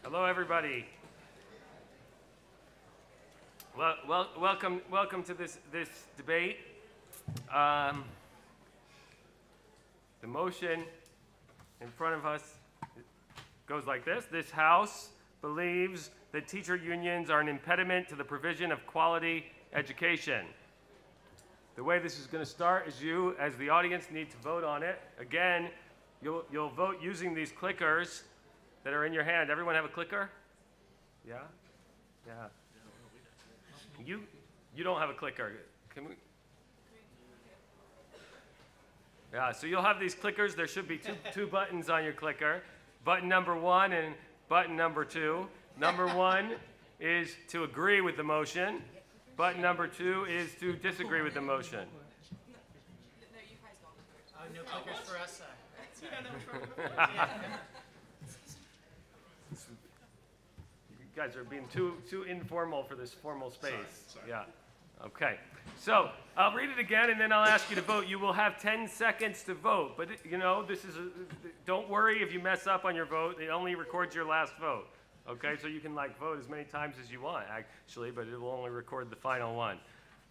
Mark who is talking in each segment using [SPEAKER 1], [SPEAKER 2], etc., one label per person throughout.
[SPEAKER 1] Hello, everybody. Well, welcome to this debate. The motion in front of us goes like this. This House believes that teacher unions are an impediment to the provision of quality education. The way this is going to start is you, as the audience, need to vote on it. Again, you'll vote using these clickers that are in your hand. Everyone have a clicker? Yeah? Yeah. You don't have a clicker. Can we? Yeah, so you'll have these clickers. There should be two buttons on your clicker. Button number 1 and button number 2. Number 1 is to agree with the motion. Button number 2 is to disagree with the motion.
[SPEAKER 2] No, you guys don't. No clickers for us.
[SPEAKER 1] You guys are being too informal for this formal space. Sorry. Yeah. Okay. So I'll read it again, and then I'll ask you to vote. You will have 10 seconds to vote, but this is. Don't worry if you mess up on your vote. It only records your last vote. Okay, so you can vote as many times as you want, actually, but it will only record the final one.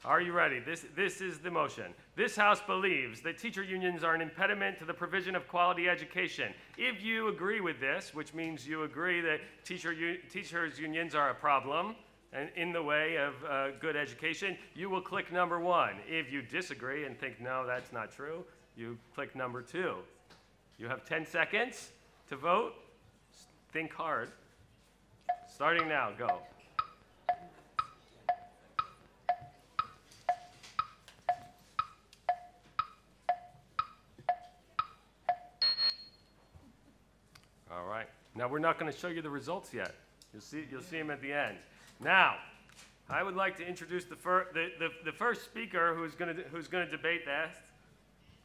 [SPEAKER 1] Are you ready? This is the motion. This House believes that teacher unions are an impediment to the provision of quality education. If you agree with this, which means you agree that teachers unions are a problem and in the way of good education, you will click number 1. If you disagree and think, no, that's not true, you click number 2. You have 10 seconds to vote. Think hard. Starting now, go. All right. Now we're not going to show you the results yet. You'll see them at the end. Now, I would like to introduce the first speaker who's going to debate that.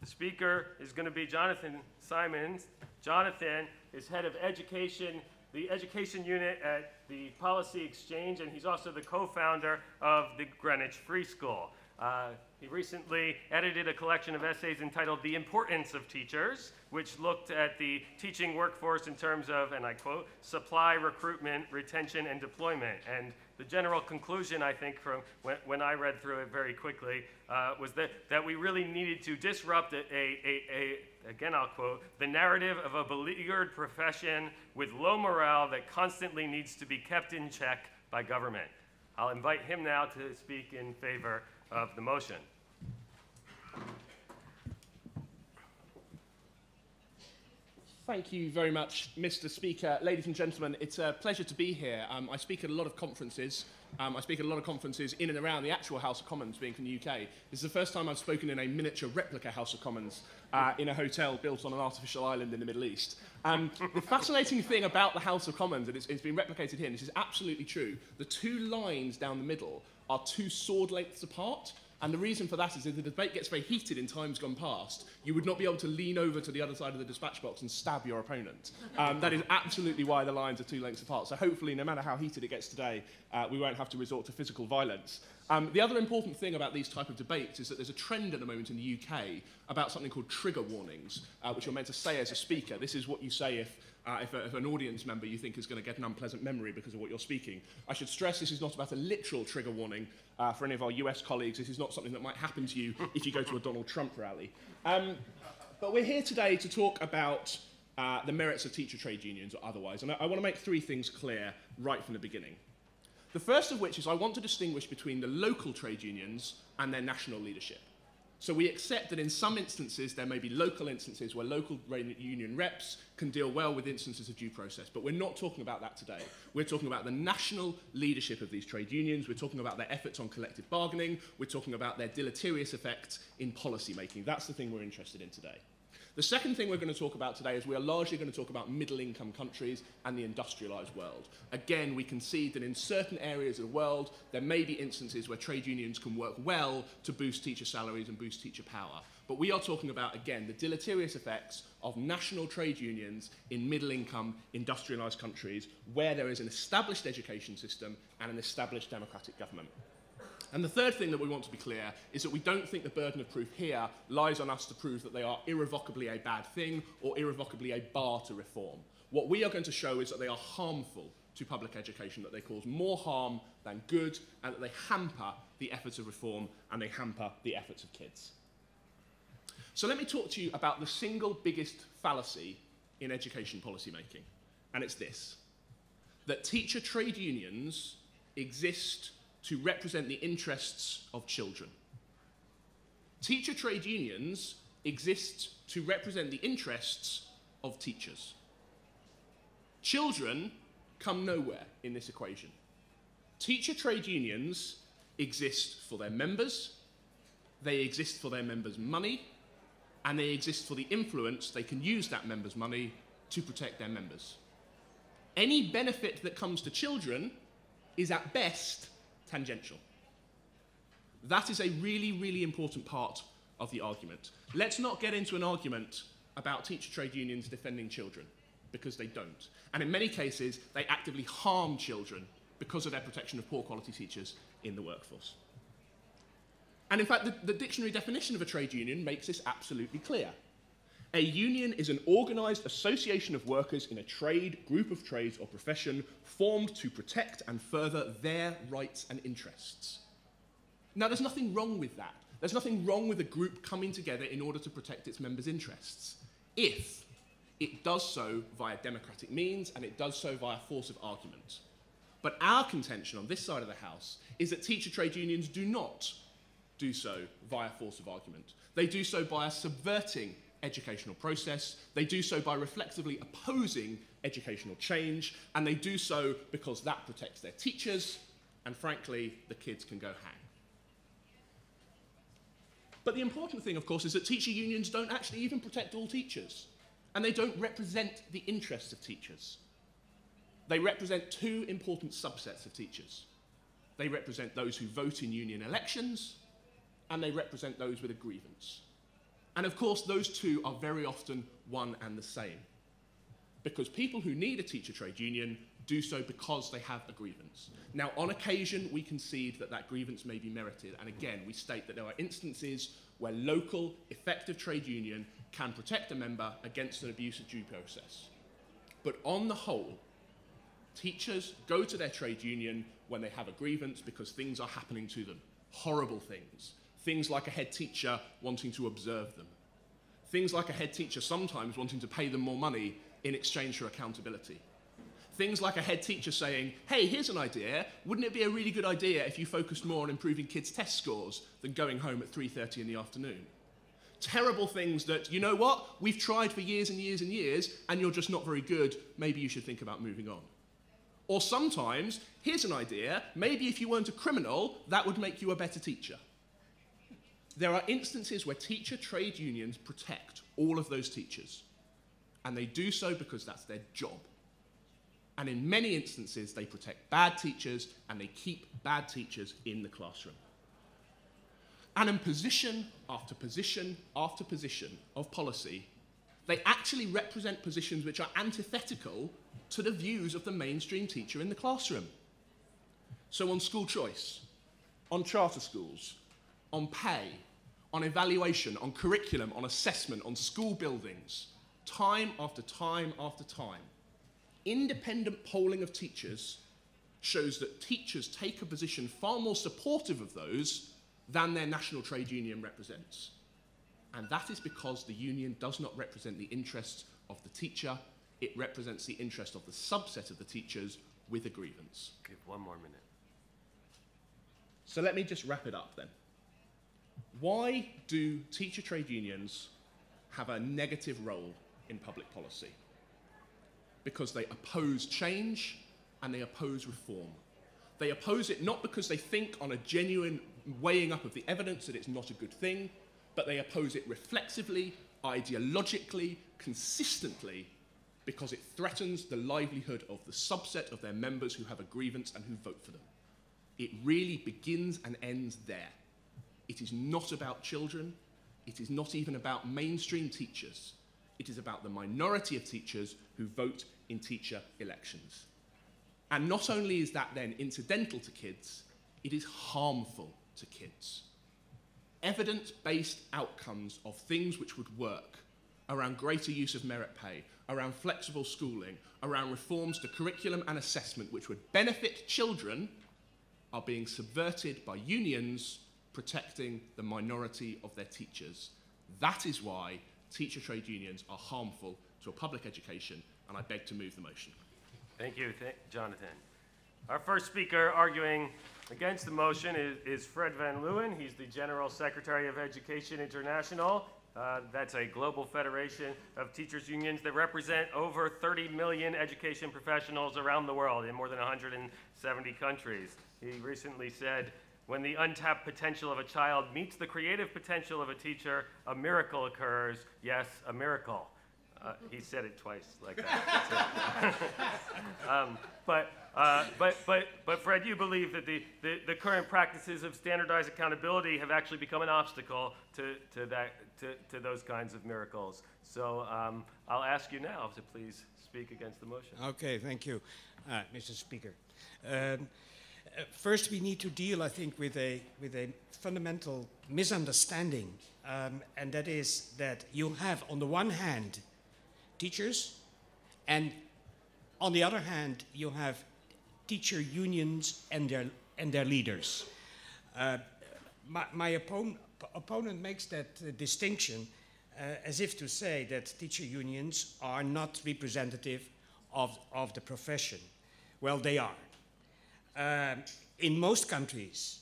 [SPEAKER 1] The speaker is going to be Jonathan Simons. Jonathan is head of education, the education unit at the Policy Exchange, and he's also the co-founder of the Greenwich Free School. He recently edited a collection of essays entitled The Importance of Teachers, which looked at the teaching workforce in terms of, and I quote, supply, recruitment, retention, and deployment. And the general conclusion, I think, from when I read through it very quickly, was that we really needed to disrupt again I'll quote, the narrative of a beleaguered profession with low morale that constantly needs to be kept in check by government. I'll invite him now to speak in favor of the motion.
[SPEAKER 3] Thank you very much, Mr. Speaker. Ladies and gentlemen, it's a pleasure to be here. I speak at a lot of conferences. I speak at a lot of conferences in and around the actual House of Commons, being from the UK. This is the first time I've spoken in a miniature replica House of Commons in a hotel built on an artificial island in the Middle East. The fascinating thing about the House of Commons, and it's been replicated here, and this is absolutely true, the two lines down the middle are 2 sword lengths apart. And the reason for that is if the debate gets very heated in times gone past, you would not be able to lean over to the other side of the dispatch box and stab your opponent. That is absolutely why the lines are 2 lengths apart. So hopefully, no matter how heated it gets today, we won't have to resort to physical violence. The other important thing about these type of debates is that there's a trend at the moment in the UK about something called trigger warnings, which you're meant to say as a speaker. This is what you say if an audience member you think is going to get an unpleasant memory because of what you're speaking. I should stress this is not about a literal trigger warning for any of our US colleagues. This is not something that might happen to you if you go to a Donald Trump rally. But we're here today to talk about the merits of teacher trade unions or otherwise. And I want to make 3 things clear right from the beginning. The first of which is I want to distinguish between the local trade unions and their national leadership. So we accept that in some instances there may be local instances where local union reps can deal well with instances of due process, but we're not talking about that today. We're talking about the national leadership of these trade unions, we're talking about their efforts on collective bargaining, we're talking about their deleterious effects in policy making. That's the thing we're interested in today. The second thing we're going to talk about today is we are largely going to talk about middle-income countries and the industrialised world. Again, we concede that in certain areas of the world, there may be instances where trade unions can work well to boost teacher salaries and boost teacher power. But we are talking about, again, the deleterious effects of national trade unions in middle-income, industrialised countries where there is an established education system and an established democratic government. And the third thing that we want to be clear is that we don't think the burden of proof here lies on us to prove that they are irrevocably a bad thing or irrevocably a bar to reform. What we are going to show is that they are harmful to public education, that they cause more harm than good, and that they hamper the efforts of reform and they hamper the efforts of kids. So let me talk to you about the single biggest fallacy in education policy making, and it's this: that teacher trade unions exist to represent the interests of children. Teacher trade unions exist to represent the interests of teachers. Children come nowhere in this equation. Teacher trade unions exist for their members, they exist for their members' money, and they exist for the influence they can use that members' money to protect their members. Any benefit that comes to children is at best tangential. That is a really, really important part of the argument. Let's not get into an argument about teacher trade unions defending children, because they don't. And in many cases, they actively harm children because of their protection of poor quality teachers in the workforce. And in fact, the dictionary definition of a trade union makes this absolutely clear. A union is an organised association of workers in a trade, group of trades or profession formed to protect and further their rights and interests. Now, there's nothing wrong with that. There's nothing wrong with a group coming together in order to protect its members' interests, if it does so via democratic means and it does so via force of argument. But our contention on this side of the House is that teacher trade unions do not do so via force of argument. They do so by subverting educational process, they do so by reflexively opposing educational change, and they do so because that protects their teachers, and frankly, the kids can go hang. But the important thing, of course, is that teacher unions don't actually even protect all teachers, and they don't represent the interests of teachers. They represent two important subsets of teachers. They represent those who vote in union elections, and they represent those with a grievance. And of course, those two are very often one and the same, because people who need a teacher trade union do so because they have a grievance. Now, on occasion, we concede that that grievance may be merited, and again, we state that there are instances where local, effective trade union can protect a member against an abuse of due process. But on the whole, teachers go to their trade union when they have a grievance because things are happening to them, horrible things. Things like a head teacher wanting to observe them. Things like a head teacher sometimes wanting to pay them more money in exchange for accountability. Things like a head teacher saying, hey, here's an idea. Wouldn't it be a really good idea if you focused more on improving kids' test scores than going home at 3:30 in the afternoon? Terrible things that, you know what, we've tried for years and years and years, and you're just not very good. Maybe you should think about moving on. Or sometimes, here's an idea. Maybe if you weren't a criminal, that would make you a better teacher. There are instances where teacher trade unions protect all of those teachers, and they do so because that's their job. And in many instances, they protect bad teachers, and they keep bad teachers in the classroom. And in position after position after position of policy, they actually represent positions which are antithetical to the views of the mainstream teacher in the classroom. So on school choice, on charter schools, on pay, on evaluation, on curriculum, on assessment, on school buildings, time after time after time, independent polling of teachers shows that teachers take a position far more supportive of those than their national trade union represents. And that is because the union does not represent the interests of the teacher, it represents the interest of the subset of the teachers with a grievance.
[SPEAKER 1] Give 1 more minute.
[SPEAKER 3] So let me just wrap it up then. Why do teacher trade unions have a negative role in public policy? Because they oppose change and they oppose reform. They oppose it not because they think on a genuine weighing up of the evidence that it's not a good thing, but they oppose it reflexively, ideologically, consistently, because it threatens the livelihood of the subset of their members who have a grievance and who vote for them. It really begins and ends there. It is not about children. It is not even about mainstream teachers. It is about the minority of teachers who vote in teacher elections. And not only is that then incidental to kids, it is harmful to kids. Evidence-based outcomes of things which would work around greater use of merit pay, around flexible schooling, around reforms to curriculum and assessment which would benefit children are being subverted by unions protecting the minority of their teachers. That is why teacher trade unions are harmful to a public education, and I beg to move the motion.
[SPEAKER 1] Thank you, Jonathan. Our first speaker arguing against the motion is Fred Van Leeuwen. He's the General Secretary of Education International. That's a global federation of teachers' unions that represent over 30 million education professionals around the world in more than 170 countries. He recently said, "When the untapped potential of a child meets the creative potential of a teacher, a miracle occurs. Yes, a miracle." He said it twice like that. But Fred, you believe that the current practices of standardized accountability have actually become an obstacle to those kinds of miracles. So I'll ask you now to please speak against the motion.
[SPEAKER 4] Okay, thank you, Mr. Speaker. First, we need to deal, I think, with a fundamental misunderstanding, and that is that you have, on the one hand, teachers, and on the other hand, you have teacher unions and their leaders. My opponent makes that distinction as if to say that teacher unions are not representative of the profession. Well, they are. In most countries,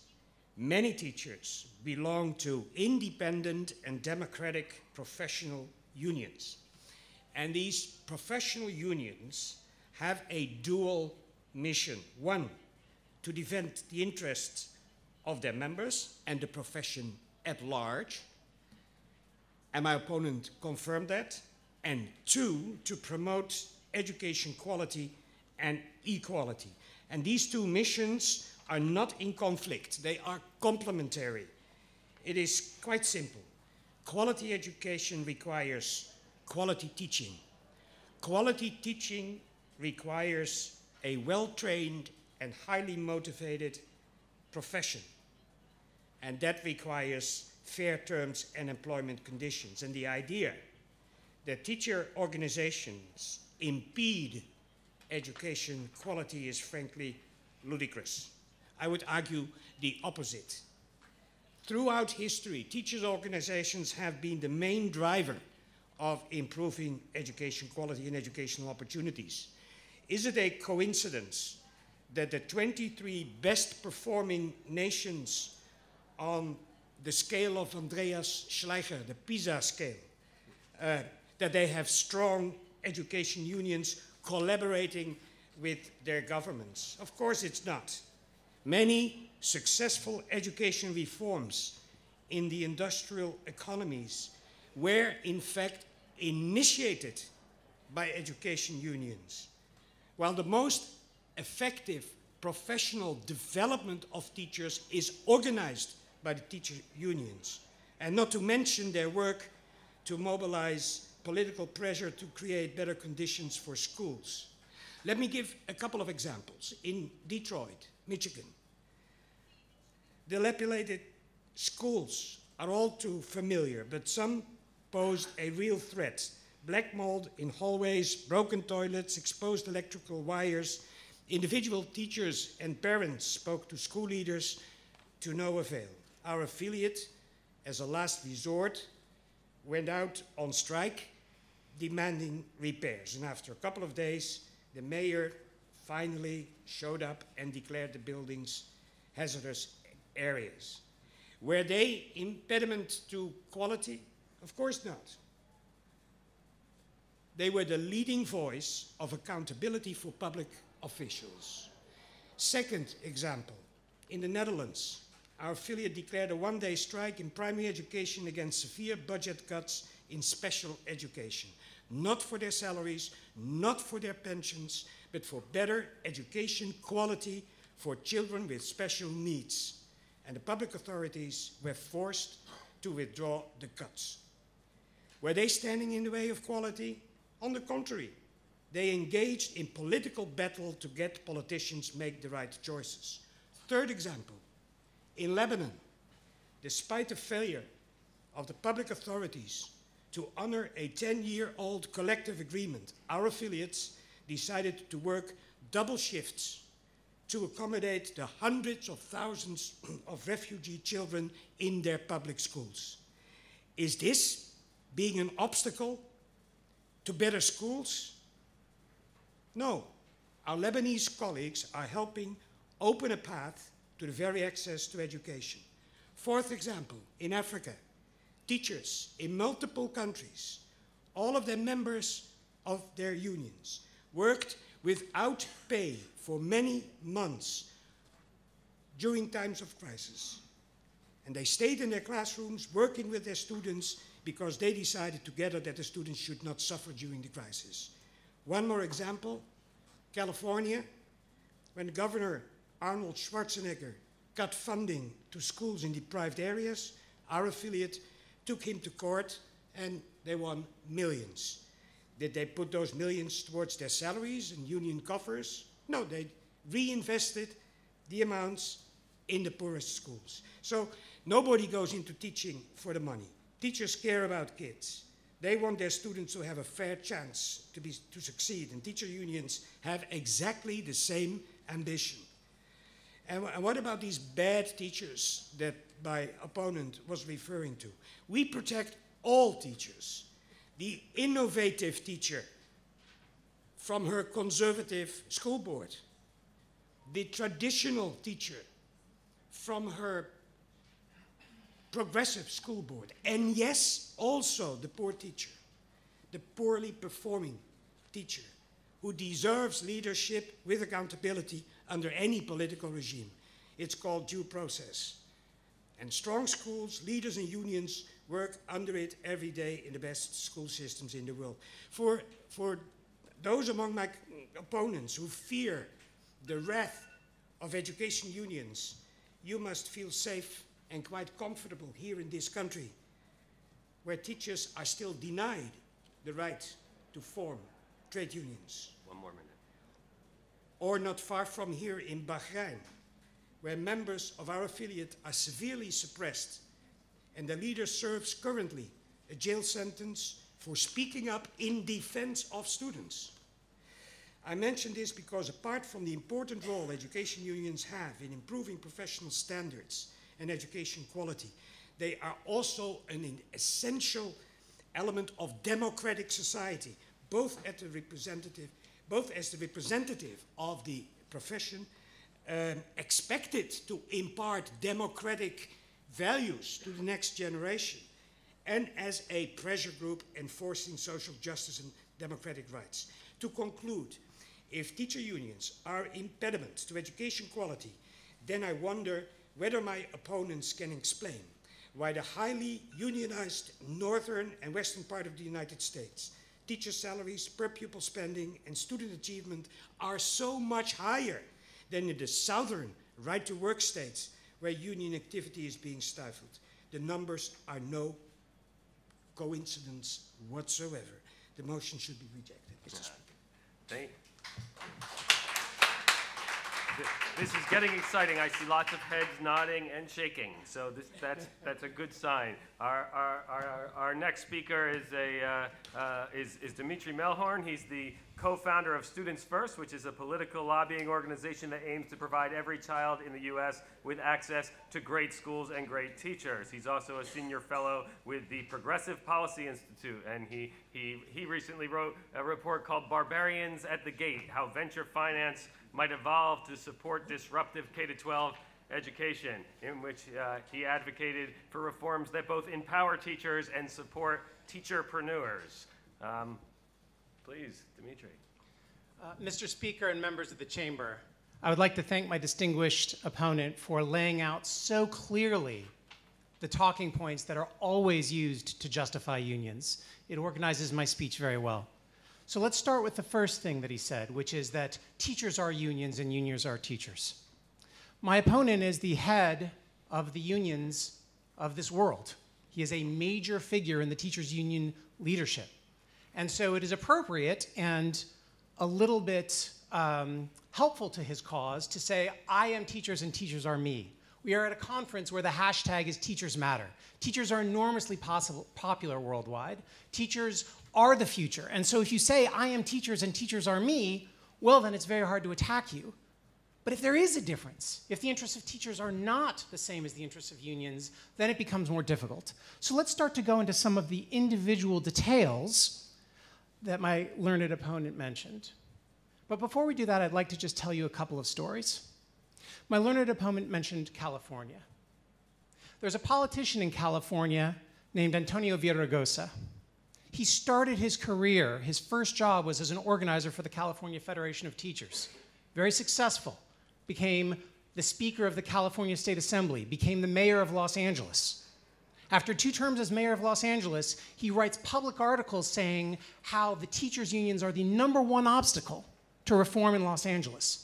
[SPEAKER 4] many teachers belong to independent and democratic professional unions. And these professional unions have a dual mission. One, to defend the interests of their members and the profession at large. And my opponent confirmed that. And two, to promote education quality and equality. And these two missions are not in conflict. They are complementary. It is quite simple. Quality education requires quality teaching. Quality teaching requires a well-trained and highly motivated profession. And that requires fair terms and employment conditions. And the idea that teacher organizations impede education quality is frankly ludicrous. I would argue the opposite. Throughout history, teachers' organizations have been the main driver of improving education quality and educational opportunities. Is it a coincidence that the 23 best performing nations on the scale of Andreas Schleicher, the PISA scale, that they have strong education unions collaborating with their governments? Of course it's not. Many successful education reforms in the industrial economies were in fact initiated by education unions, while the most effective professional development of teachers is organized by the teacher unions, and not to mention their work to mobilize political pressure to create better conditions for schools. Let me give a couple of examples. In Detroit, Michigan, dilapidated schools are all too familiar, but some posed a real threat. Black mold in hallways, broken toilets, exposed electrical wires. Individual teachers and parents spoke to school leaders to no avail. Our affiliate, as a last resort, went out on strike demanding repairs. And after a couple of days, the mayor finally showed up and declared the buildings hazardous areas. Were they impediment to quality? Of course not. They were the leading voice of accountability for public officials. Second example, in the Netherlands, our affiliate declared a one-day strike in primary education against severe budget cuts in special education. Not for their salaries, not for their pensions, but for better education quality for children with special needs. And the public authorities were forced to withdraw the cuts. Were they standing in the way of quality? On the contrary, they engaged in political battle to get politicians make the right choices. Third example, In Lebanon, despite the failure of the public authorities to honor a 10-year-old collective agreement, our affiliates decided to work double shifts to accommodate the hundreds of thousands of refugee children in their public schools. Is this being an obstacle to better schools? No. Our Lebanese colleagues are helping open a path to the very access to education. Fourth example, in Africa, teachers in multiple countries, all of them members of their unions, worked without pay for many months during times of crisis. And they stayed in their classrooms working with their students because they decided together that the students should not suffer during the crisis. One more example, California, when Governor Arnold Schwarzenegger cut funding to schools in deprived areas, our affiliate took him to court and they won millions. Did they put those millions towards their salaries and union coffers? No, they reinvested the amounts in the poorest schools. So nobody goes into teaching for the money. Teachers care about kids. They want their students to have a fair chance to succeed, and teacher unions have exactly the same ambition. And what about these bad teachers that my opponent was referring to? We protect all teachers. The innovative teacher from her conservative school board, the traditional teacher from her progressive school board, and yes, also the poor teacher, the poorly performing teacher who deserves leadership with accountability under any political regime. It's called due process. And strong schools, leaders and unions work under it every day in the best school systems in the world. For those among my opponents who fear the wrath of education unions, you must feel safe and quite comfortable here in this country, where teachers are still denied the right to form trade unions.
[SPEAKER 1] One more minute.
[SPEAKER 4] Or not far from here in Bahrain, where members of our affiliate are severely suppressed and the leader serves currently a jail sentence for speaking up in defense of students. I mention this because apart from the important role education unions have in improving professional standards and education quality, they are also an essential element of democratic society, both as the representative of the profession, expected to impart democratic values to the next generation, and as a pressure group enforcing social justice and democratic rights. To conclude, if teacher unions are impediments to education quality, then I wonder whether my opponents can explain why the highly unionized northern and western part of the United States, teacher salaries, per pupil spending, and student achievement are so much higher than in the southern right-to-work states where union activity is being stifled. The numbers are no coincidence whatsoever. The motion should be rejected, Mr. Speaker.
[SPEAKER 1] This is getting exciting. I see lots of heads nodding and shaking, so that's a good sign. Our next speaker is Dimitri Melhorn. He's the co-founder of Students First, which is a political lobbying organization that aims to provide every child in the U.S. with access to great schools and great teachers. He's also a senior fellow with the Progressive Policy Institute, and he recently wrote a report called Barbarians at the Gate: How Venture Finance Might Evolve to Support Disruptive K-12 Education, in which he advocated for reforms that both empower teachers and support teacherpreneurs. Please, Dimitri.
[SPEAKER 5] Mr. Speaker and members of the Chamber, I would like to thank my distinguished opponent for laying out so clearly the talking points that are always used to justify unions. It organizes my speech very well. So let's start with the first thing that he said, which is that teachers are unions and unions are teachers. My opponent is the head of the unions of this world. He is a major figure in the teachers' union leadership. And so it is appropriate and a little bit helpful to his cause to say, I am teachers and teachers are me. We are at a conference where the hashtag is Teachers Matter. Teachers are enormously popular worldwide. Teachers are the future. And so if you say, I am teachers and teachers are me, well, then it's very hard to attack you. But if there is a difference, if the interests of teachers are not the same as the interests of unions, then it becomes more difficult. So let's start to go into some of the individual details that my learned opponent mentioned. But before we do that, I'd like to just tell you a couple of stories. My learned opponent mentioned California. There's a politician in California named Antonio Villaraigosa. He started his career, his first job was as an organizer for the California Federation of Teachers. Very successful. Became the Speaker of the California State Assembly, became the mayor of Los Angeles. After 2 terms as mayor of Los Angeles, he writes public articles saying how the teachers' unions are the #1 obstacle to reform in Los Angeles.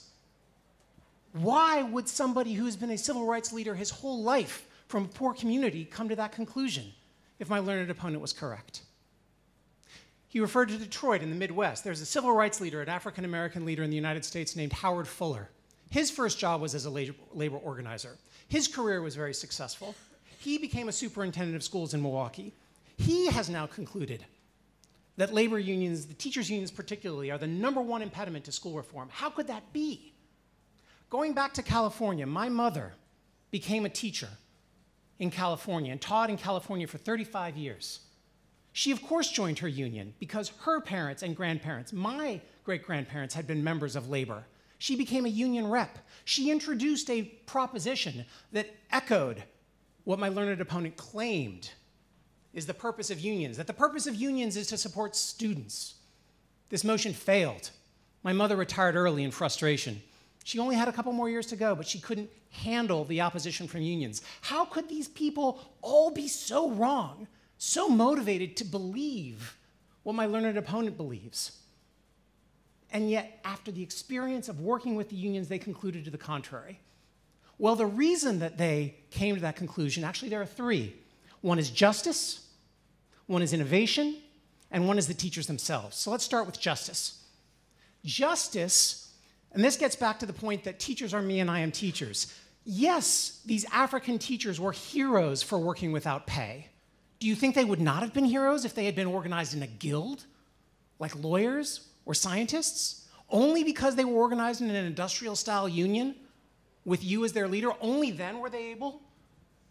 [SPEAKER 5] Why would somebody who's been a civil rights leader his whole life from a poor community come to that conclusion if my learned opponent was correct? He referred to Detroit in the Midwest. There's a civil rights leader, an African-American leader in the United States named Howard Fuller. His first job was as a labor organizer. His career was very successful. He became a superintendent of schools in Milwaukee. He has now concluded that labor unions, the teachers' unions particularly, are the #1 impediment to school reform. How could that be? Going back to California, my mother became a teacher in California and taught in California for 35 years. She, of course, joined her union because her parents and grandparents, my great-grandparents, had been members of labor. She became a union rep. She introduced a proposition that echoed what my learned opponent claimed is the purpose of unions, that the purpose of unions is to support students. This motion failed. My mother retired early in frustration. She only had a couple more years to go, but she couldn't handle the opposition from unions. How could these people all be so wrong, so motivated to believe what my learned opponent believes? And yet, after the experience of working with the unions, they concluded to the contrary. Well, the reason that they came to that conclusion, actually there are 3. One is justice, one is innovation, and one is the teachers themselves. So let's start with justice. Justice, and this gets back to the point that teachers are me and I am teachers. Yes, these African teachers were heroes for working without pay. Do you think they would not have been heroes if they had been organized in a guild, like lawyers or scientists? Only because they were organized in an industrial-style union with you as their leader, only then were they able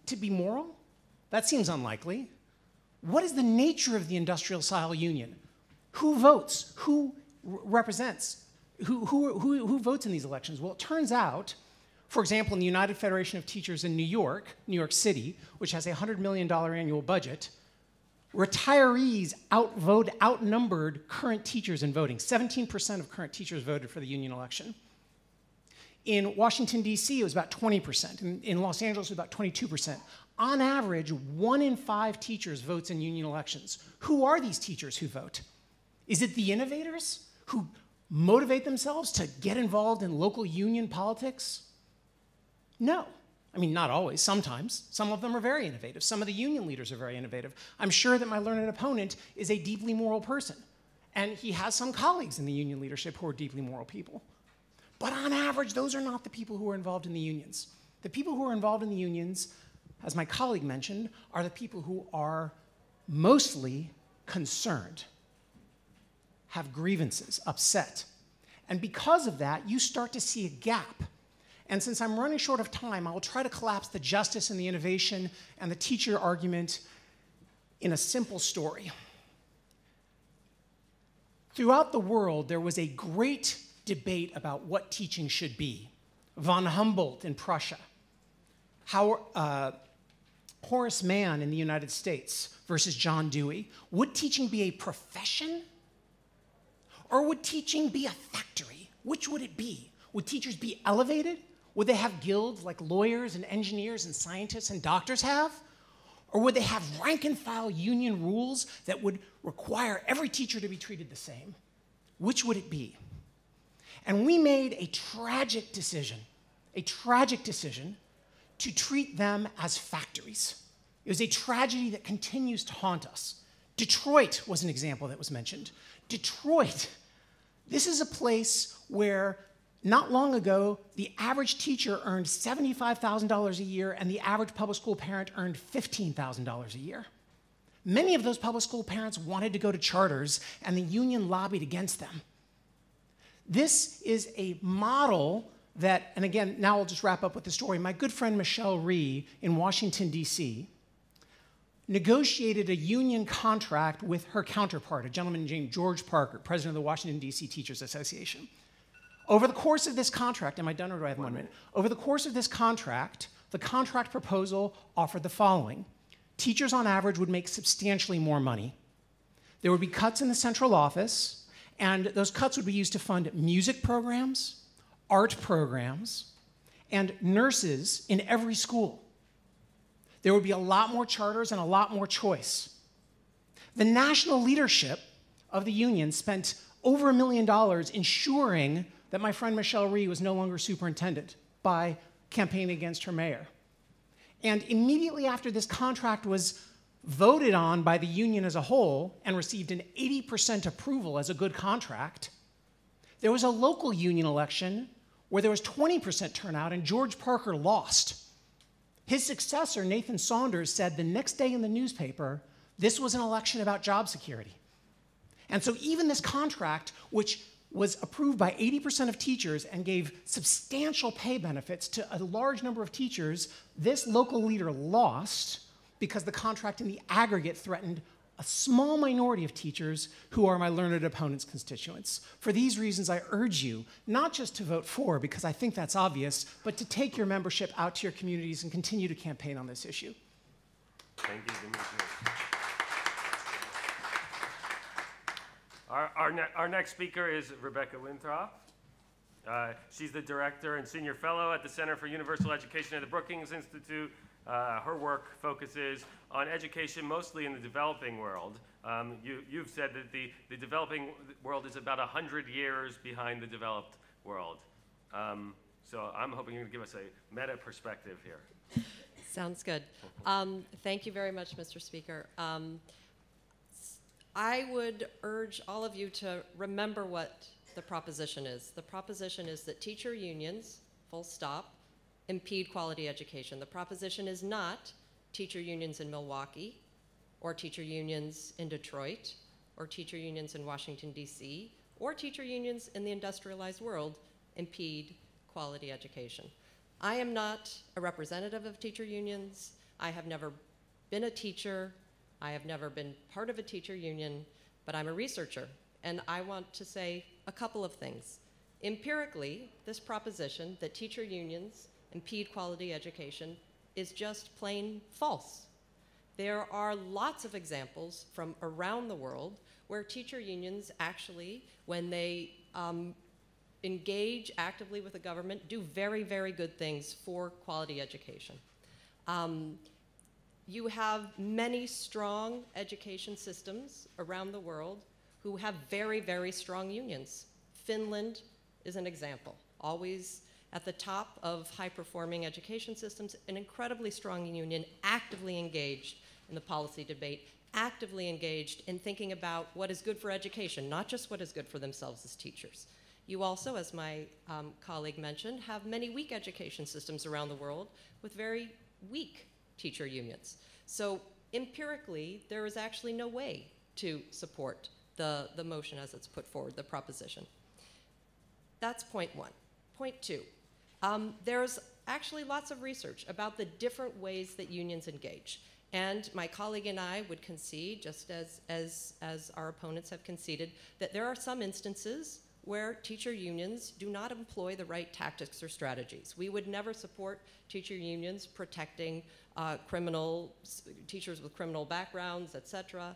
[SPEAKER 5] to be moral? That seems unlikely. What is the nature of the industrial-style union? Who votes? Who represents? Who votes in these elections? Well, it turns out, for example, in the United Federation of Teachers in New York City, which has a $100 million annual budget, retirees outnumbered current teachers in voting. 17% of current teachers voted for the union election. In Washington, D.C., it was about 20%. In Los Angeles, it was about 22%. On average, 1 in 5 teachers votes in union elections. Who are these teachers who vote? Is it the innovators who motivate themselves to get involved in local union politics? No. I mean, not always, sometimes. Some of them are very innovative. Some of the union leaders are very innovative. I'm sure that my learned opponent is a deeply moral person, and he has some colleagues in the union leadership who are deeply moral people. But on average, those are not the people who are involved in the unions. The people who are involved in the unions, as my colleague mentioned, are the people who are mostly concerned, have grievances, upset. And because of that, you start to see a gap. And since I'm running short of time, I will try to collapse the justice and the innovation and the teacher argument in a simple story. Throughout the world, there was a great debate about what teaching should be. Von Humboldt in Prussia, Horace Mann in the United States versus John Dewey. Would teaching be a profession? Or would teaching be a factory? Which would it be? Would teachers be elevated? Would they have guilds like lawyers and engineers and scientists and doctors have? Or would they have rank and file union rules that would require every teacher to be treated the same? Which would it be? And we made a tragic decision to treat them as factories. It was a tragedy that continues to haunt us. Detroit was an example that was mentioned. Detroit, this is a place where Not long ago, the average teacher earned $75,000 a year, and the average public school parent earned $15,000 a year. Many of those public school parents wanted to go to charters, and the union lobbied against them. This is a model that, and again, now I'll just wrap up with the story. My good friend Michelle Rhee in Washington, D.C., negotiated a union contract with her counterpart, a gentleman named George Parker, president of the Washington, D.C. Teachers Association. Over the course of this contract, am I done or do I have 1 minute? Over the course of this contract, the contract proposal offered the following. Teachers on average would make substantially more money. There would be cuts in the central office, and those cuts would be used to fund music programs, art programs, and nurses in every school. There would be a lot more charters and a lot more choice. The national leadership of the union spent over $1 million ensuring that my friend Michelle Rhee was no longer superintendent by campaigning against her mayor. And immediately after this contract was voted on by the union as a whole and received an 80% approval as a good contract, there was a local union election where there was 20% turnout and George Parker lost. His successor, Nathan Saunders, said the next day in the newspaper, this was an election about job security. And so even this contract, which was approved by 80% of teachers and gave substantial pay benefits to a large number of teachers, this local leader lost because the contract in the aggregate threatened a small minority of teachers who are my learned opponent's constituents. For these reasons, I urge you not just to vote for, because I think that's obvious, but to take your membership out to your communities and continue to campaign on this issue.
[SPEAKER 1] Thank you, Demetrius. Our next speaker is Rebecca Winthrop. She's the director and senior fellow at the Center for Universal Education at the Brookings Institute. Her work focuses on education mostly in the developing world. You've said that the developing world is about 100 years behind the developed world. So I'm hoping you're going to give us a meta perspective here.
[SPEAKER 6] Sounds good. Thank you very much, Mr. Speaker. I would urge all of you to remember what the proposition is. The proposition is that teacher unions, full stop, impede quality education. The proposition is not teacher unions in Milwaukee, or teacher unions in Detroit, or teacher unions in Washington, D.C., or teacher unions in the industrialized world impede quality education. I am not a representative of teacher unions. I have never been a teacher. I have never been part of a teacher union, but I'm a researcher, and I want to say a couple of things. Empirically, this proposition that teacher unions impede quality education is just plain false. There are lots of examples from around the world where teacher unions actually, when they engage actively with the government, do very, very good things for quality education. You have many strong education systems around the world who have very, very strong unions. Finland is an example, always at the top of high-performing education systems, an incredibly strong union, actively engaged in the policy debate, actively engaged in thinking about what is good for education, not just what is good for themselves as teachers. You also, as my colleague mentioned, have many weak education systems around the world with very weak teacher unions. So empirically, there is actually no way to support the motion as it's put forward, the proposition. That's point one. Point two, there's actually lots of research about the different ways that unions engage. And my colleague and I would concede, just as our opponents have conceded, that there are some instances where teacher unions do not employ the right tactics or strategies. We would never support teacher unions protecting teachers with criminal backgrounds, et cetera.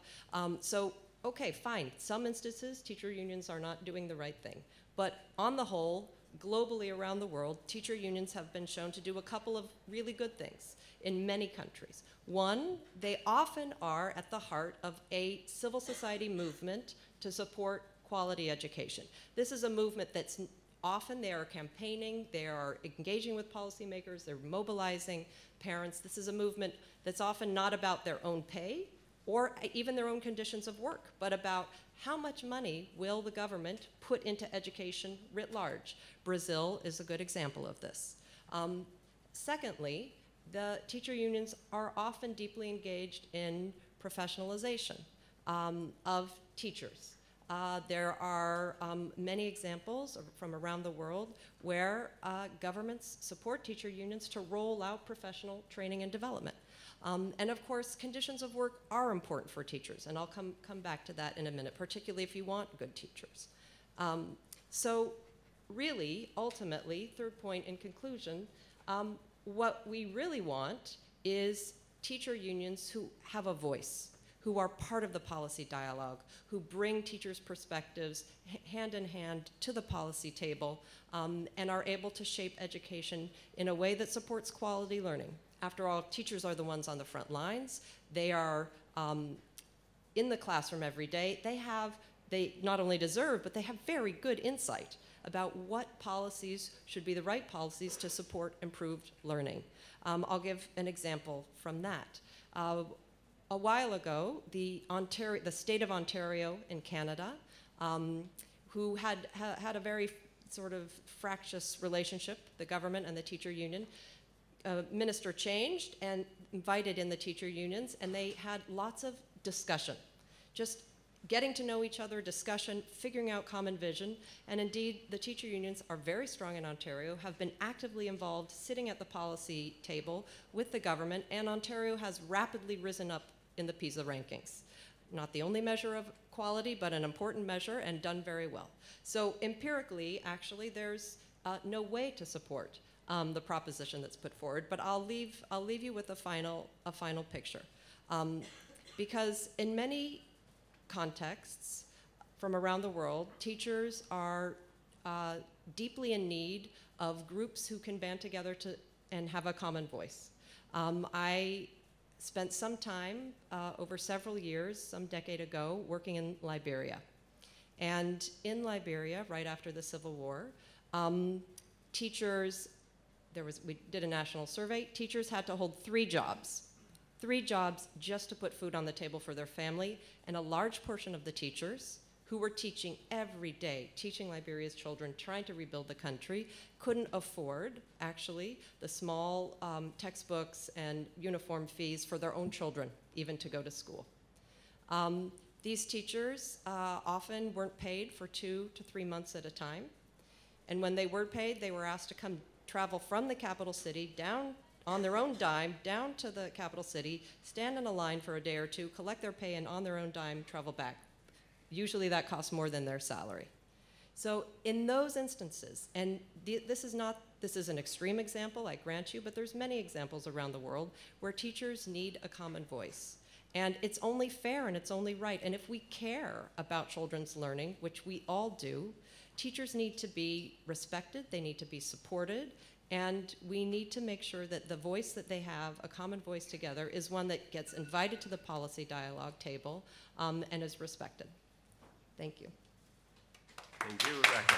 [SPEAKER 6] So, okay, fine. Some instances, teacher unions are not doing the right thing. But on the whole, globally around the world, teacher unions have been shown to do a couple of really good things in many countries. One, they often are at the heart of a civil society movement to support quality education. This is a movement that's often they are campaigning, they are engaging with policymakers, they're mobilizing parents. This is a movement that's often not about their own pay or even their own conditions of work, but about how much money will the government put into education writ large? Brazil is a good example of this. Secondly, the teacher unions are often deeply engaged in professionalization of teachers. There are many examples from around the world where governments support teacher unions to roll out professional training and development. And of course, conditions of work are important for teachers, and I'll come back to that in a minute, particularly if you want good teachers. So really, ultimately, third point in conclusion, what we really want is teacher unions who have a voice, who are part of the policy dialogue, who bring teachers' perspectives hand in hand to the policy table, and are able to shape education in a way that supports quality learning. After all, teachers are the ones on the front lines. They are in the classroom every day. They not only deserve, but they have very good insight about what policies should be the right policies to support improved learning. I'll give an example from that. A while ago, the state of Ontario in Canada, who had a very sort of fractious relationship, the government and the teacher union, minister changed and invited in the teacher unions, and they had lots of discussion, just getting to know each other, discussion, figuring out common vision, and indeed the teacher unions are very strong in Ontario, have been actively involved sitting at the policy table with the government, and Ontario has rapidly risen up in the PISA rankings. Not the only measure of quality, but an important measure, and done very well. So empirically, actually, there's no way to support the proposition that's put forward, but I'll leave you with a final picture. Because in many contexts from around the world, teachers are deeply in need of groups who can band together and have a common voice. I spent some time over several years, some decade ago, working in Liberia. And in Liberia, right after the Civil War, teachers, we did a national survey, teachers had to hold 3 jobs just to put food on the table for their family, and a large portion of the teachers who were teaching every day, teaching Liberia's children, trying to rebuild the country, couldn't afford, actually, the small textbooks and uniform fees for their own children, even to go to school. These teachers often weren't paid for 2 to 3 months at a time, and when they were paid, they were asked to travel from the capital city down on their own dime, down to the capital city, stand in a line for a day or 2, collect their pay, and on their own dime, travel back. Usually that costs more than their salary. So in those instances, and this is an extreme example, I grant you, but there's many examples around the world where teachers need a common voice. And it's only fair and it's only right. And if we care about children's learning, which we all do, teachers need to be respected, they need to be supported, and we need to make sure that the voice that they have, a common voice together, is one that gets invited to the policy dialogue table and is respected. Thank you.
[SPEAKER 1] Thank you, Rebecca.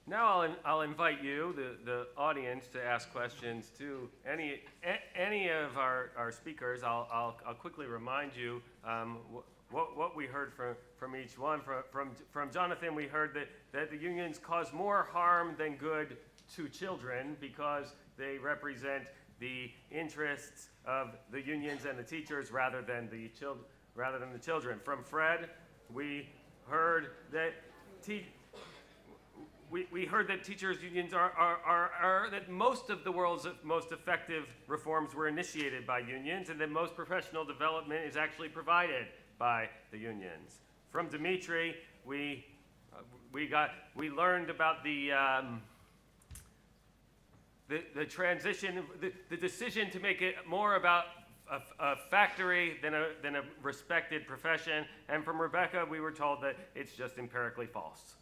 [SPEAKER 1] Now I'll invite you, the audience, to ask questions to any of our speakers. I'll quickly remind you what we heard from each one. From Jonathan, we heard that the unions cause more harm than good to children because they represent the interests of the unions and the teachers rather than the children. From Fred, we heard that teachers' unions are that most of the world's most effective reforms were initiated by unions, and that most professional development is actually provided by the unions. From Dimitri, we learned about the transition, the decision to make it more about a factory than a respected profession. And from Rebecca, we were told that it's just empirically false.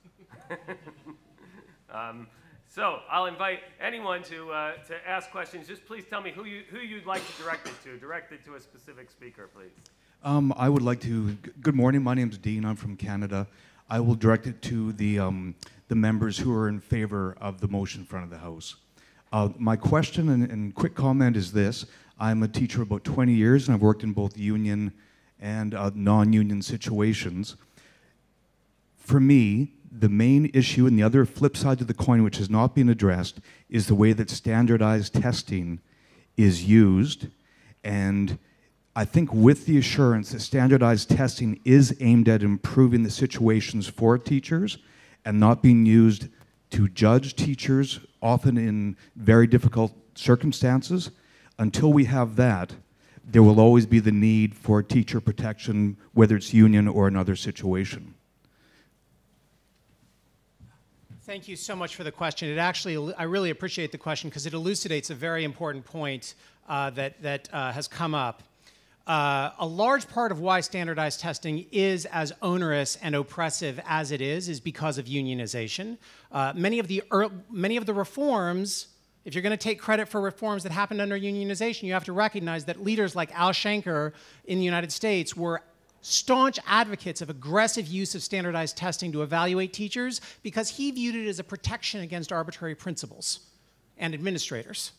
[SPEAKER 1] So I'll invite anyone to ask questions. Just please tell me who you'd like to direct it to. Direct it to a specific speaker, please.
[SPEAKER 7] I would like to. Good morning. My name is Dean. I'm from Canada. I will direct it to the members who are in favor of the motion in front of the House. My question and quick comment is this: I'm a teacher about 20 years, and I've worked in both union and non-union situations. For me, the main issue and the other flip side of the coin which has not been addressed is the way that standardized testing is used. And I think with the assurance that standardized testing is aimed at improving the situations for teachers and not being used to judge teachers, often in very difficult circumstances, until we have that, there will always be the need for teacher protection, whether it's union or another situation.
[SPEAKER 5] Thank you so much for the question. It actually, I really appreciate the question because it elucidates a very important point that has come up. A large part of why standardized testing is as onerous and oppressive as it is because of unionization. Many of the reforms, if you're going to take credit for reforms that happened under unionization, you have to recognize that leaders like Al Shanker in the United States were staunch advocates of aggressive use of standardized testing to evaluate teachers because he viewed it as a protection against arbitrary principals and administrators.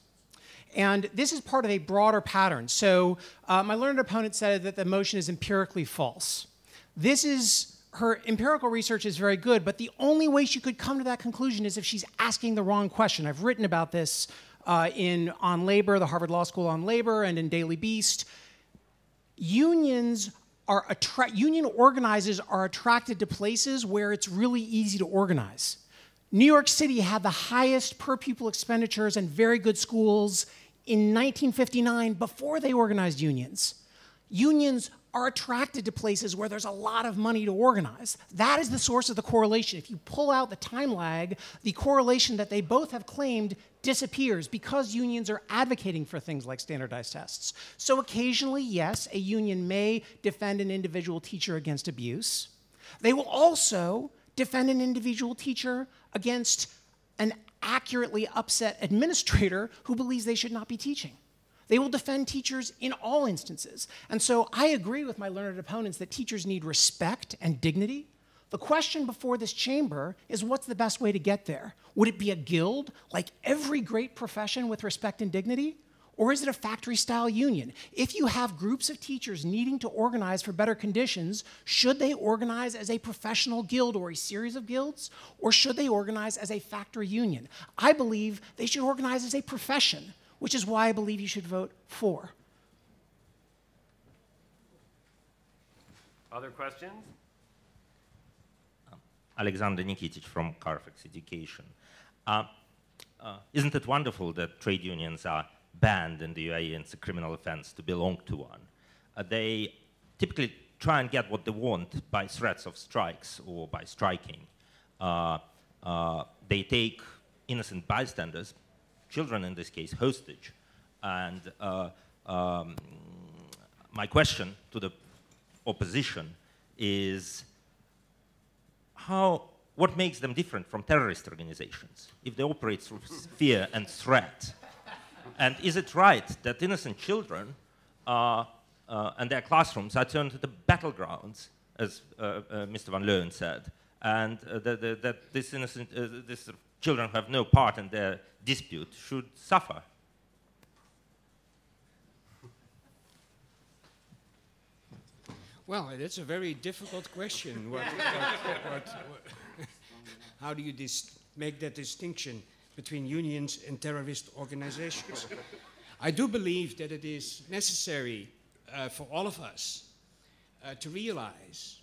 [SPEAKER 5] And this is part of a broader pattern. So my learned opponent said that the motion is empirically false. Her empirical research is very good, but the only way she could come to that conclusion is if she's asking the wrong question. I've written about this On Labor, the Harvard Law School on Labor, and in Daily Beast. Union organizers are attracted to places where it's really easy to organize. New York City had the highest per pupil expenditures and very good schools in 1959 before they organized unions. Unions are attracted to places where there's a lot of money to organize. That is the source of the correlation. If you pull out the time lag, the correlation that they both have claimed disappears because unions are advocating for things like standardized tests. So occasionally, yes, a union may defend an individual teacher against abuse. They will also defend an individual teacher against an accurately upset administrator who believes they should not be teaching. They will defend teachers in all instances. And so I agree with my learned opponents that teachers need respect and dignity. The question before this chamber is what's the best way to get there? Would it be a guild like every great profession with respect and dignity? Or is it a factory-style union? If you have groups of teachers needing to organize for better conditions, should they organize as a professional guild or a series of guilds? Or should they organize as a factory union? I believe they should organize as a profession, which is why I believe you should vote for.
[SPEAKER 1] Other questions?
[SPEAKER 8] Alexander Nikitic from Carfax Education. Isn't it wonderful that trade unions are banned in the UAE and it's a criminal offense to belong to one? They typically try and get what they want by threats of strikes or by striking. They take innocent bystanders, children in this case, hostage. And my question to the opposition is what makes them different from terrorist organizations if they operate through fear and threat? And is it right that innocent children and their classrooms are turned into battlegrounds, as Mr. Van Leeuwen said, and that these children who have no part in their dispute should suffer?
[SPEAKER 4] Well, that's a very difficult question. How do you make that distinction between unions and terrorist organizations? I do believe that it is necessary for all of us to realize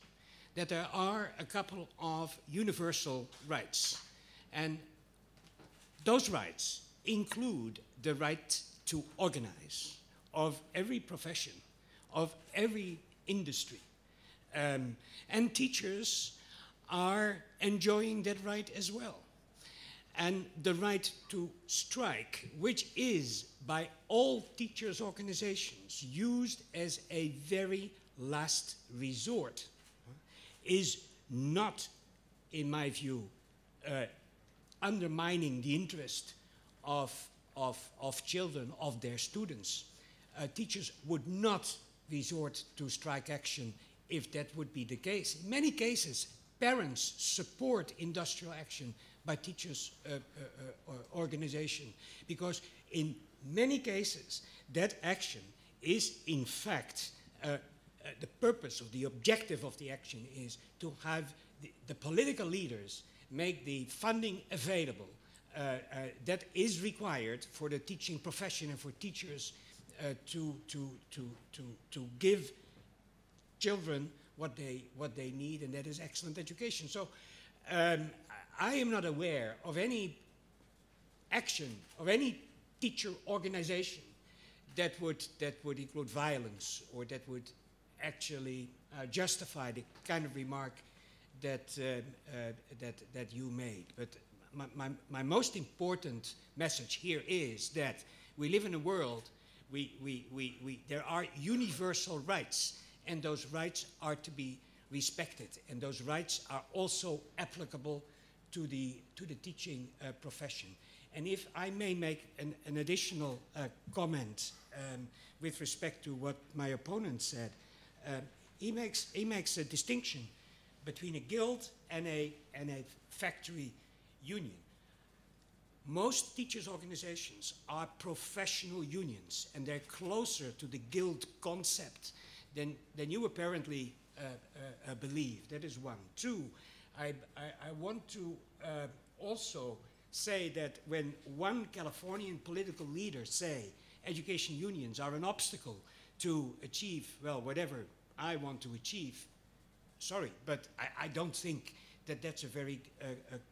[SPEAKER 4] that there are a couple of universal rights. And those rights include the right to organize of every profession, of every industry. And teachers are enjoying that right as well. And the right to strike, which is by all teachers' organizations used as a very last resort, is not, in my view, undermining the interest of children, of their students. Teachers would not resort to strike action if that would be the case. In many cases, parents support industrial action by teachers' organization, because in many cases, that action is in fact, the purpose or the objective of the action is to have the political leaders make the funding available that is required for the teaching profession and for teachers to give children what they need, and that is excellent education. So I am not aware of any action of any teacher organization that would include violence or that would actually justify the kind of remark that that you made. But my most important message here is that we live in a world, there are universal rights, and those rights are to be respected, and those rights are also applicable to the teaching profession. And if I may make an additional comment with respect to what my opponent said, he makes a distinction between a guild and a factory union. Most teachers' organizations are professional unions, and they're closer to the guild concept than you apparently believe. That is one. Two, I want to also say that when one Californian political leader say education unions are an obstacle to achieve, well, whatever I want to achieve, sorry, but I don't think that that's a very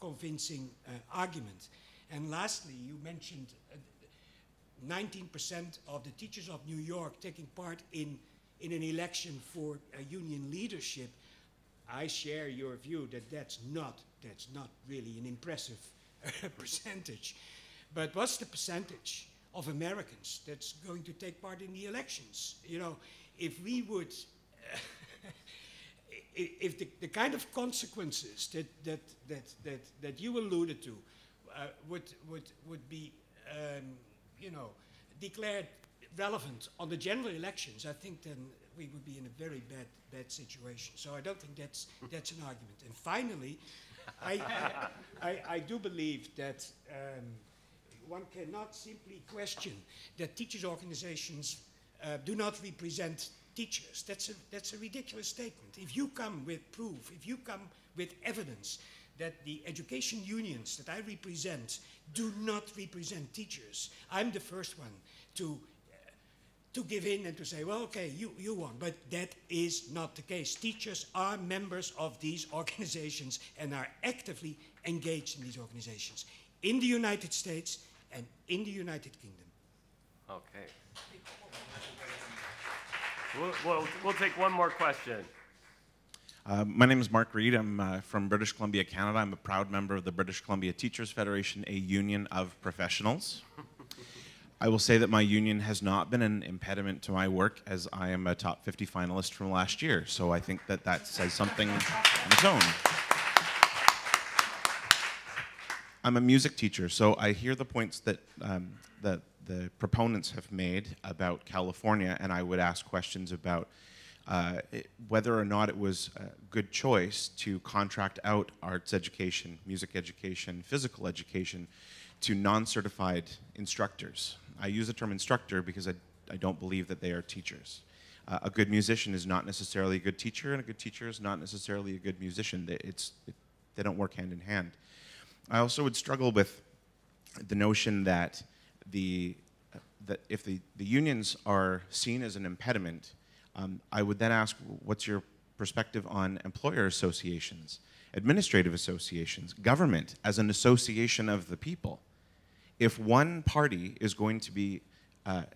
[SPEAKER 4] convincing argument. And lastly, you mentioned 19% of the teachers of New York taking part in an election for union leadership. I share your view that that's not really an impressive percentage. But what's the percentage of Americans that's going to take part in the elections? You know, if we would, if the kind of consequences that you alluded to would be, you know, declared relevant on the general elections, I think then we would be in a very bad situation. So I don't think that's an argument. And finally, I do believe that one cannot simply question that teachers' organizations do not represent teachers. That's a ridiculous statement. If you come with proof, if you come with evidence that the education unions that I represent do not represent teachers, I'm the first one to give in and to say, well, okay, you won. But that is not the case. Teachers are members of these organizations and are actively engaged in these organizations in the United States and in the United Kingdom.
[SPEAKER 1] Okay. We'll take one more question.
[SPEAKER 9] My name is Mark Reed. I'm from British Columbia, Canada. I'm a proud member of the British Columbia Teachers Federation, a union of professionals. I will say that my union has not been an impediment to my work, as I am a top 50 finalist from last year. So I think that says something on its own. I'm a music teacher, so I hear the points that the proponents have made about California, and I would ask questions about whether or not it was a good choice to contract out arts education, music education, physical education to non-certified instructors. I use the term instructor because I don't believe that they are teachers. A good musician is not necessarily a good teacher, and a good teacher is not necessarily a good musician. They don't work hand in hand. I also would struggle with the notion that if the unions are seen as an impediment, I would then ask, what's your perspective on employer associations, administrative associations, government as an association of the people? If one party is going to be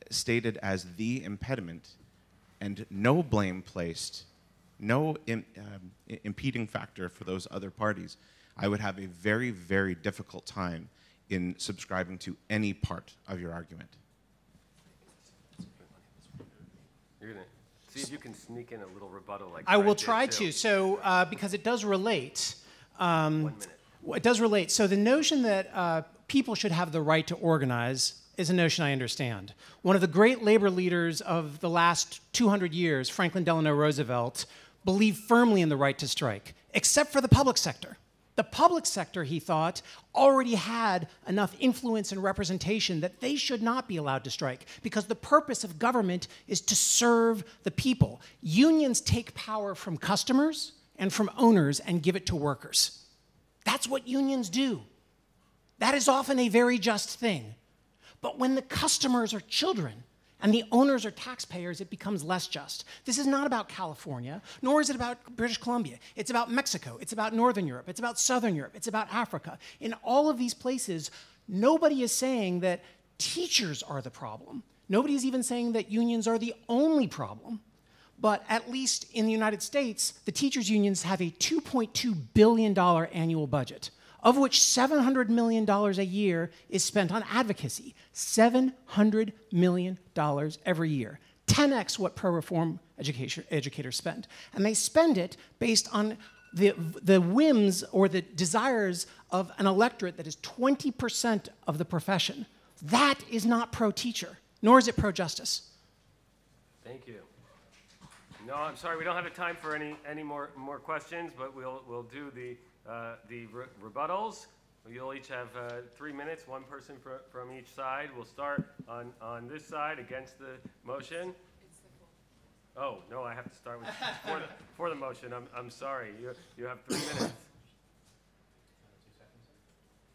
[SPEAKER 9] stated as the impediment and no blame placed, no impeding factor for those other parties, I would have a very, very difficult time in subscribing to any part of your argument.
[SPEAKER 1] You're gonna see if you can sneak in a little rebuttal like
[SPEAKER 5] I will
[SPEAKER 1] Fred did,
[SPEAKER 5] try
[SPEAKER 1] too.
[SPEAKER 5] to. So, because it does relate.
[SPEAKER 1] 1 minute.
[SPEAKER 5] It does relate. So the notion that people should have the right to organize is a notion I understand. One of the great labor leaders of the last 200 years, Franklin Delano Roosevelt, believed firmly in the right to strike, except for the public sector. The public sector, he thought, already had enough influence and representation that they should not be allowed to strike, because the purpose of government is to serve the people. Unions take power from customers and from owners and give it to workers. That's what unions do. That is often a very just thing. But when the customers are children and the owners are taxpayers, it becomes less just. This is not about California, nor is it about British Columbia. It's about Mexico. It's about Northern Europe. It's about Southern Europe. It's about Africa. In all of these places, nobody is saying that teachers are the problem. Nobody is even saying that unions are the only problem. But at least in the United States, the teachers' unions have a $2.2 billion annual budget, of which $700 million a year is spent on advocacy. $700 million every year. 10x what pro-reform educators spend. And they spend it based on the whims or the desires of an electorate that is 20% of the profession. That is not pro-teacher, nor is it pro-justice.
[SPEAKER 1] Thank you. No, I'm sorry, we don't have the time for any more questions, but we'll do the rebuttals. You'll each have 3 minutes, one person from each side. We'll start on this side against the motion. Oh, no, I have to start with for the motion. I'm sorry. You have 3 minutes.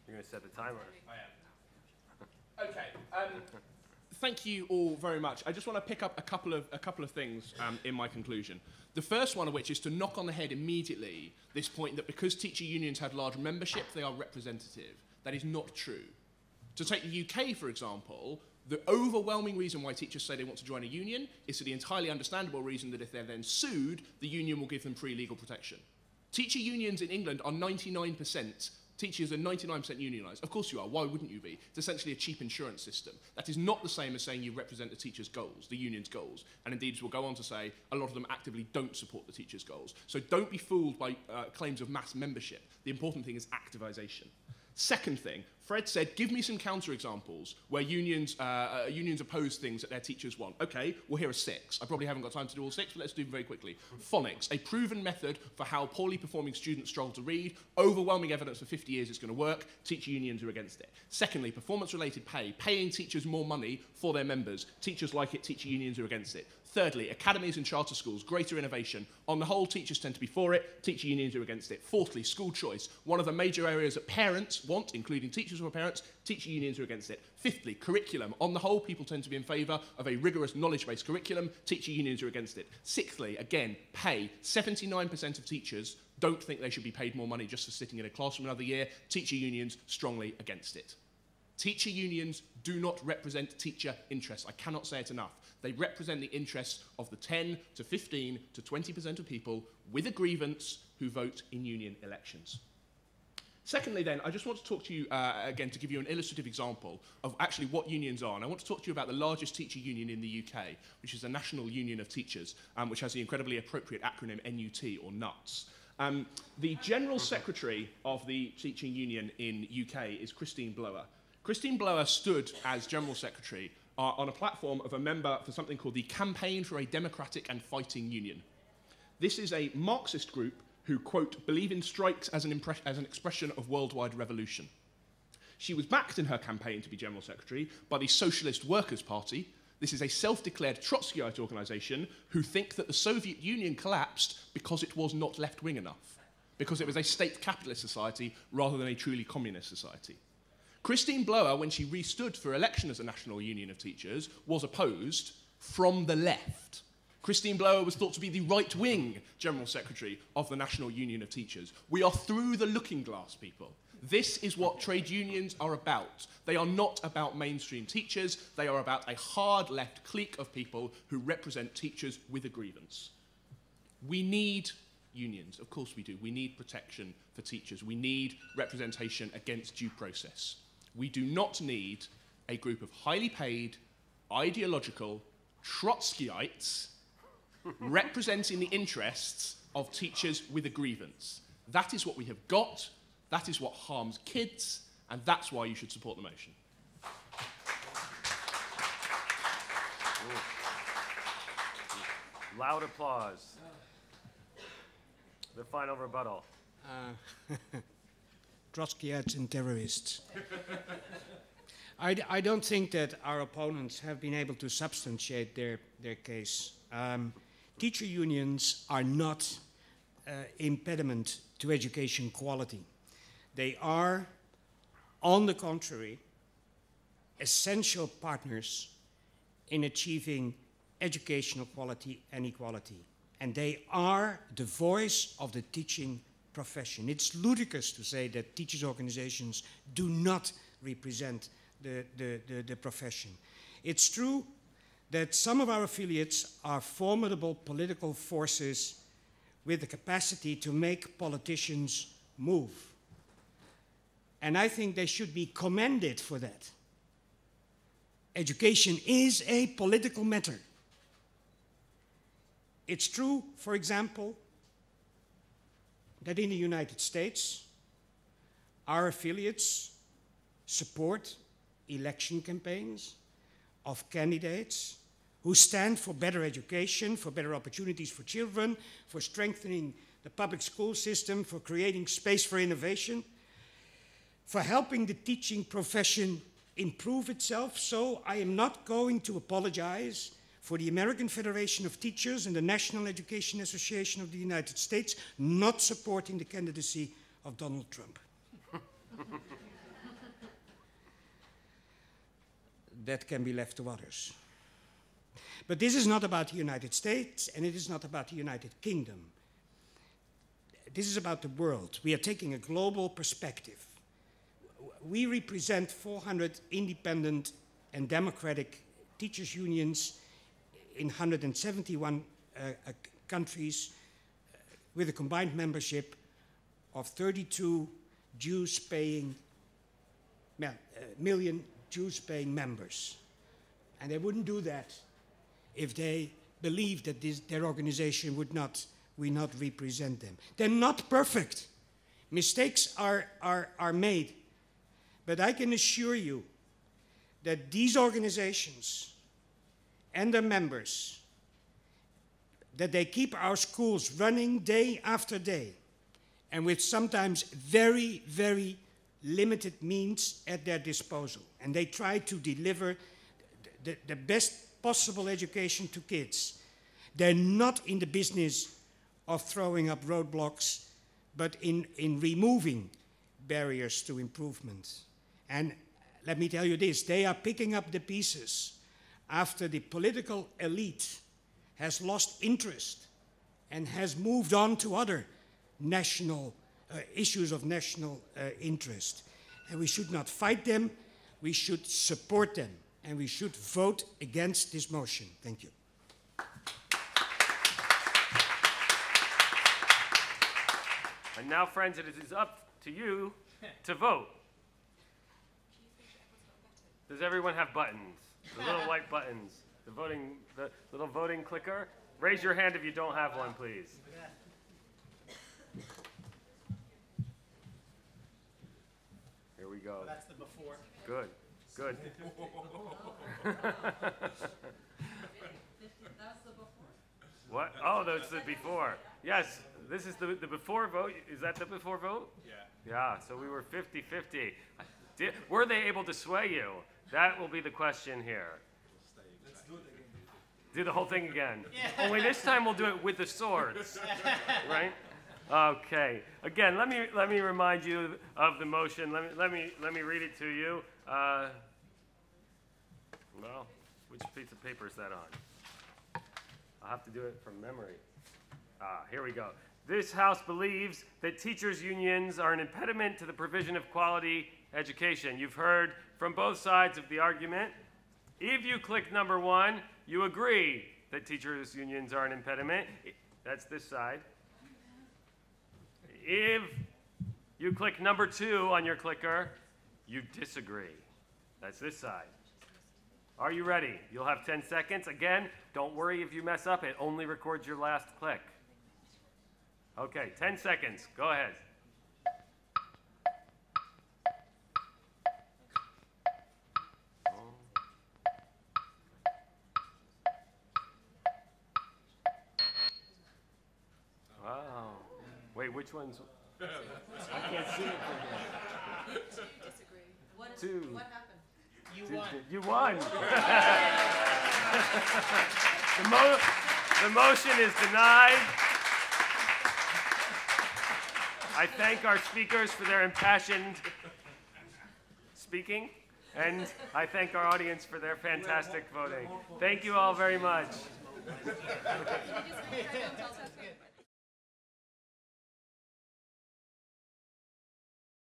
[SPEAKER 1] You're going to set the timer.
[SPEAKER 3] I am. Okay. Thank you all very much. I just want to pick up a couple of things in my conclusion. The first one of which is to knock on the head immediately this point that because teacher unions have large membership, they are representative. That is not true. To take the UK, for example, the overwhelming reason why teachers say they want to join a union is for the entirely understandable reason that if they're then sued, the union will give them free legal protection. Teacher unions in England are 99%. Teachers are 99% unionised. Of course you are. Why wouldn't you be? It's essentially a cheap insurance system. That is not the same as saying you represent the teacher's goals, the union's goals. And indeed, as we'll go on to say, a lot of them actively don't support the teacher's goals. So don't be fooled by claims of mass membership. The important thing is activisation. Second thing, Fred said, give me some counterexamples where unions oppose things that their teachers want. Okay, well, here are 6. I probably haven't got time to do all 6, but let's do them very quickly. Phonics, a proven method for how poorly performing students struggle to read. Overwhelming evidence for 50 years it's going to work. Teacher unions are against it. Secondly, performance-related pay, paying teachers more money for their members. Teachers like it, teacher unions are against it. Thirdly, academies and charter schools, greater innovation. On the whole, teachers tend to be for it, teacher unions are against it. Fourthly, school choice, one of the major areas that parents want, including teachers or parents, teacher unions are against it. Fifthly, curriculum. On the whole, people tend to be in favour of a rigorous knowledge-based curriculum, teacher unions are against it. Sixthly, again, pay. 79% of teachers don't think they should be paid more money just for sitting in a classroom another year, teacher unions strongly against it. Teacher unions do not represent teacher interests. I cannot say it enough. They represent the interests of the 10 to 15 to 20% of people with a grievance who vote in union elections. Secondly then, I just want to talk to you again to give you an illustrative example of actually what unions are. And I want to talk to you about the largest teacher union in the UK, which is the National Union of Teachers, which has the incredibly appropriate acronym NUT, or NUTS. The General Secretary of the teaching union in UK is Christine Blower. Christine Blower stood as General Secretary on a platform of a member for something called the Campaign for a Democratic and Fighting Union. This is a Marxist group who, quote, believe in strikes as an expression of worldwide revolution. She was backed in her campaign to be General Secretary by the Socialist Workers' Party. This is a self-declared Trotskyite organisation who think that the Soviet Union collapsed because it was not left-wing enough, because it was a state capitalist society rather than a truly communist society. Christine Blower, when she restood for election as a National Union of Teachers, was opposed from the left. Christine Blower was thought to be the right-wing General Secretary of the National Union of Teachers. We are through the looking glass, people. This is what trade unions are about. They are not about mainstream teachers. They are about a hard left clique of people who represent teachers with a grievance. We need unions. Of course we do. We need protection for teachers. We need representation against due process. We do not need a group of highly paid, ideological Trotskyites representing the interests of teachers with a grievance. That is what we have got, that is what harms kids, and that's why you should support the motion.
[SPEAKER 1] Loud applause. The final rebuttal.
[SPEAKER 4] Trotskyites and terrorists. I don't think that our opponents have been able to substantiate their case. Teacher unions are not impediment to education quality. They are, on the contrary, essential partners in achieving educational quality and equality. And they are the voice of the teaching profession. It's ludicrous to say that teachers' organizations do not represent the profession. It's true that some of our affiliates are formidable political forces with the capacity to make politicians move. And I think they should be commended for that. Education is a political matter. It's true, for example, that in the United States, our affiliates support election campaigns of candidates who stand for better education, for better opportunities for children, for strengthening the public school system, for creating space for innovation, for helping the teaching profession improve itself. So I am not going to apologize for the American Federation of Teachers and the National Education Association of the United States not supporting the candidacy of Donald Trump. That can be left to others. But this is not about the United States, and it is not about the United Kingdom. This is about the world. We are taking a global perspective. We represent 400 independent and democratic teachers' unions in 171 countries with a combined membership of 32 million Jews-paying members. And they wouldn't do that if they believed that their organization would not represent them. They're not perfect. Mistakes are made. But I can assure you that these organizations and their members, that they keep our schools running day after day, and with sometimes very, very limited means at their disposal. And they try to deliver the best possible education to kids. They're not in the business of throwing up roadblocks, but in removing barriers to improvement. And let me tell you this, they are picking up the pieces after the political elite has lost interest and has moved on to other national issues of national interest. And we should not fight them, we should support them, and we should vote against this motion. Thank you.
[SPEAKER 1] And now, friends, it is up to you to vote. Does everyone have buttons? The little white buttons. The little voting clicker? Raise your hand if you don't have one, please. Here we go.
[SPEAKER 5] That's the before.
[SPEAKER 1] Good, good. What? Oh, that's the before. Yes, this is the before vote. Is that the before vote? Yeah. Yeah, so we were 50-50. Were they able to sway you? That will be the question here. Let's do it again. Do the whole thing again. Yeah. Only this time we'll do it with the swords, right? Okay. Again, let me remind you of the motion. Let me read it to you. Well, which piece of paper is that on? I'll have to do it from memory. Here we go. This House believes that teachers' unions are an impediment to the provision of quality education. You've heard from both sides of the argument. If you click number 1, you agree that teachers' unions are an impediment. That's this side. If you click number 2 on your clicker, you disagree. That's this side. Are you ready? You'll have 10 seconds. Again, don't worry if you mess up. It only records your last click. Okay, 10 seconds. Go ahead. Wow. Wait, which ones? I can't see it from here.
[SPEAKER 2] Disagree.
[SPEAKER 1] Two.
[SPEAKER 2] What happened?
[SPEAKER 5] You won.
[SPEAKER 1] You won. The motion is denied. I thank our speakers for their impassioned speaking, and I thank our audience for their fantastic voting. Thank you all very much.
[SPEAKER 2] Can you just read our tell us how to